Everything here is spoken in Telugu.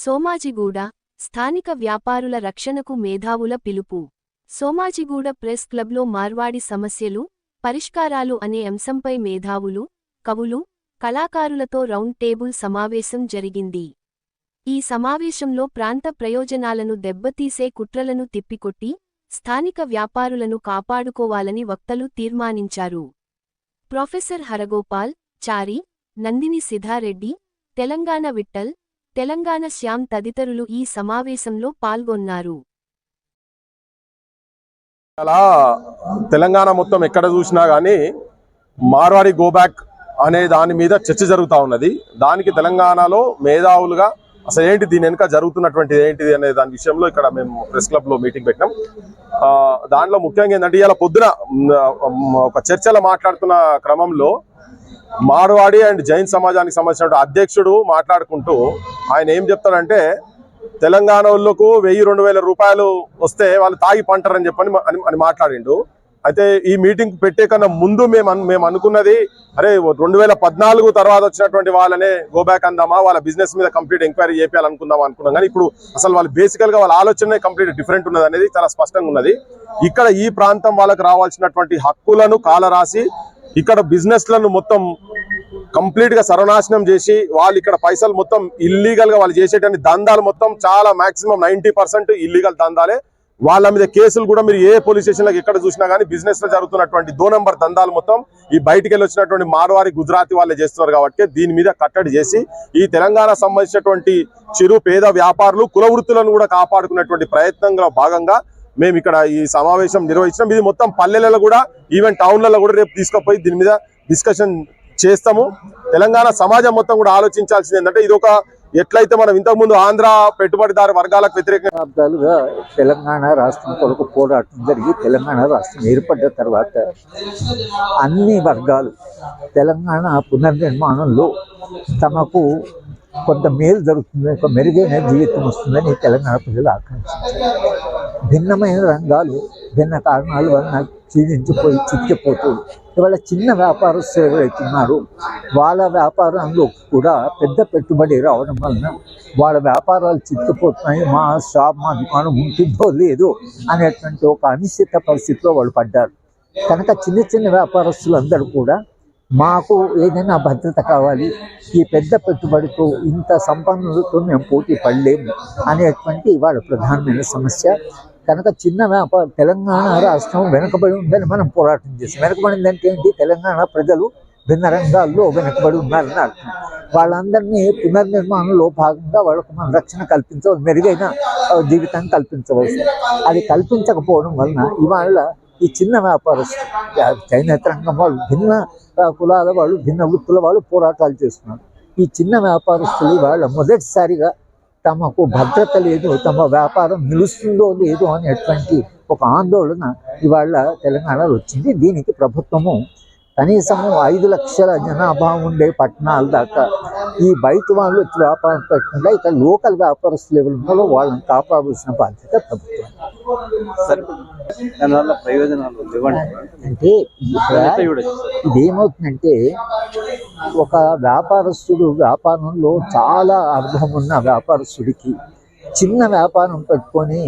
సోమాజిగూడ స్థానిక వ్యాపారుల రక్షణకు మేధావుల పిలుపు. సోమాజిగూడ ప్రెస్ క్లబ్లో మార్వాడి సమస్యలు, పరిష్కారాలు అనే అంశంపై మేధావులు, కవులు, కళాకారులతో రౌండ్ టేబుల్ సమావేశం జరిగింది. ఈ సమావేశంలో ప్రాంత ప్రయోజనాలను దెబ్బతీసే కుట్రలను తిప్పికొట్టి, స్థానిక వ్యాపారులను కాపాడుకోవాలని వక్తలు తీర్మానించారు. ప్రొఫెసర్ హరగోపాల్, చారి, నందిని సిద్ధారెడ్డి, తెలంగాణ విఠల్, తెలంగాణ శ్యామ్ తదితరులు ఈ సమావేశంలో పాల్గొన్నారు. అలా తెలంగాణ మొత్తం ఎక్కడ చూసినా గానీ మార్వాడి గోబ్యాక్ అనే దాని మీద చర్చ జరుగుతూ ఉన్నది. దానికి తెలంగాణలో మేధావులుగా అసలు ఏంటి, దీని వెనుక జరుగుతున్నటువంటి ఏంటిది అనే దాని విషయంలో ఇక్కడ మేము ప్రెస్ క్లబ్లో మీటింగ్ పెట్టాం. దాంట్లో ముఖ్యంగా ఏంటంటే ఇవాళ పొద్దున ఒక చర్చలో మాట్లాడుతున్న క్రమంలో మార్వాడి అండ్ జైన్ సమాజానికి సంబంధించిన అధ్యక్షుడు మాట్లాడుకుంటూ ఆయన ఏం చెప్తాడంటే, తెలంగాణ వాళ్ళకు 1000-2000 రూపాయలు వస్తే వాళ్ళు తాగి పంటారని చెప్పని అని మాట్లాడిండు. అయితే ఈ మీటింగ్ పెట్టే కన్నా ముందు మేము అనుకున్నది, అరే 2014 తర్వాత వచ్చినటువంటి వాళ్ళనే గోబ్యాక్ అందామా, వాళ్ళ బిజినెస్ మీద కంప్లీట్ ఎంక్వైరీ చేయాలనుకుందాం అనుకున్నాం. కానీ ఇప్పుడు అసలు వాళ్ళు బేసికల్ గా వాళ్ళ ఆలోచన కంప్లీట్ డిఫరెంట్ ఉన్నది అనేది చాలా స్పష్టంగా ఉన్నది. ఇక్కడ ఈ ప్రాంతం వాళ్ళకి రావాల్సినటువంటి హక్కులను కాలరాసి ఇక్కడ బిజినెస్లను మొత్తం కంప్లీట్ గా సర్వనాశనం చేసి వాళ్ళు ఇక్కడ పైసలు మొత్తం ఇల్లీగల్ గా వాళ్ళు చేసేటువంటి దందాలు మొత్తం చాలా మాక్సిమం 90% ఇల్లీగల్ దందాలే. వాళ్ళ మీద కేసులు కూడా మీరు ఏ పోలీస్ స్టేషన్లకు ఎక్కడ చూసినా కానీ బిజినెస్ లో జరుగుతున్నటువంటి 2 నంబర్ దందాలు మొత్తం ఈ బయటికి వెళ్ళి వచ్చినటువంటి మార్వాడి గుజరాతీ వాళ్ళే చేస్తున్నారు. కాబట్టి దీని మీద కట్టడి చేసి ఈ తెలంగాణ సంబంధించినటువంటి చిరు పేద వ్యాపారులు కుల వృత్తులను కూడా కాపాడుకునేటువంటి ప్రయత్నంలో భాగంగా మేము ఇక్కడ ఈ సమావేశం నిర్వహించాం. ఇది మొత్తం పల్లెలలో కూడా ఈవెన్ టౌన్లలో కూడా రేపు తీసుకుపోయి దీని మీద డిస్కషన్ చేస్తాము. తెలంగాణ సమాజం మొత్తం కూడా ఆలోచించాల్సింది ఏంటంటే, ఇది ఒక ఎట్లయితే మనం ఇంతకుముందు ఆంధ్ర పెట్టుబడిదారు వర్గాలకు వ్యతిరేకంగా తెలంగాణ రాష్ట్రం కొరకు పోరాటం జరిగి తెలంగాణ రాష్ట్రం ఏర్పడ్డ తర్వాత అన్ని వర్గాలు తెలంగాణ పునర్నిర్మాణంలో తమకు కొంత మేలు జరుగుతుంది, ఒక మెరుగైన జీవితం వస్తుందని తెలంగాణ ప్రజలు ఆకాంక్షించారు. భిన్నమైన రంగాలు భిన్న కారణాల వలన క్షీణించిపోయి చిక్కిపోతూ ఇవాళ చిన్న వ్యాపారస్తులు ఎవరైతున్నారు వాళ్ళ వ్యాపారంలో కూడా పెద్ద పెట్టుబడి రావడం వలన వాళ్ళ వ్యాపారాలు చిక్కిపోతున్నాయి. మా షాప్ మా దుకాణం ఉంటుందో లేదో అనేటువంటి ఒక అనిశ్చిత పరిస్థితిలో వాళ్ళు పడ్డారు. కనుక చిన్న చిన్న వ్యాపారస్తులందరూ కూడా మాకు ఏదైనా భద్రత కావాలి, ఈ పెద్ద పెట్టుబడితో ఇంత సంపన్నులతో మేము పోటీ పడలేము అనేటువంటి ఇవాళ ప్రధానమైన సమస్య. కనుక చిన్న వ్యాపార తెలంగాణ రాష్ట్రం వెనుకబడి ఉందని మనం పోరాటం చేస్తాం. వెనుకబడిందంటే ఏంటి? తెలంగాణ ప్రజలు భిన్న రంగాల్లో వెనుకబడి ఉన్నారని అర్థం. వాళ్ళందరినీ పునర్నిర్మాణంలో భాగంగా వాళ్ళకు మనం రక్షణ కల్పించవలసి, మెరుగైన జీవితాన్ని కల్పించవలసి, అది కల్పించకపోవడం వలన ఇవాళ ఈ చిన్న వ్యాపారస్తులు చేనేత రంగం వాళ్ళు, భిన్న కులాల వాళ్ళు, భిన్న వృత్తుల వాళ్ళు పోరాటాలు చేస్తున్నారు. ఈ చిన్న వ్యాపారస్తులు ఇవాళ మొదటిసారిగా తమకు భద్రత లేదు, తమ వ్యాపారం నిలుస్తుందో లేదో అనేటువంటి ఒక ఆందోళన ఇవాళ తెలంగాణలో వచ్చింది. దీనికి ప్రభుత్వము కనీసము 5 లక్షల జనాభా ఉండే పట్టణాల దాకా ఈ బయట వాళ్ళు వచ్చి వ్యాపారం పెట్టకుండా ఇక్కడ లోకల్ వ్యాపారస్తులు ఎవరు ఉన్నారో వాళ్ళని కాపాడాల్సిన బాధ్యత ప్రభుత్వం. అంటే ఇదేమవుతుందంటే, ఒక వ్యాపారస్తుడు వ్యాపారంలో చాలా అర్థం ఉన్న వ్యాపారస్తుడికి చిన్న వ్యాపారం పెట్టుకొని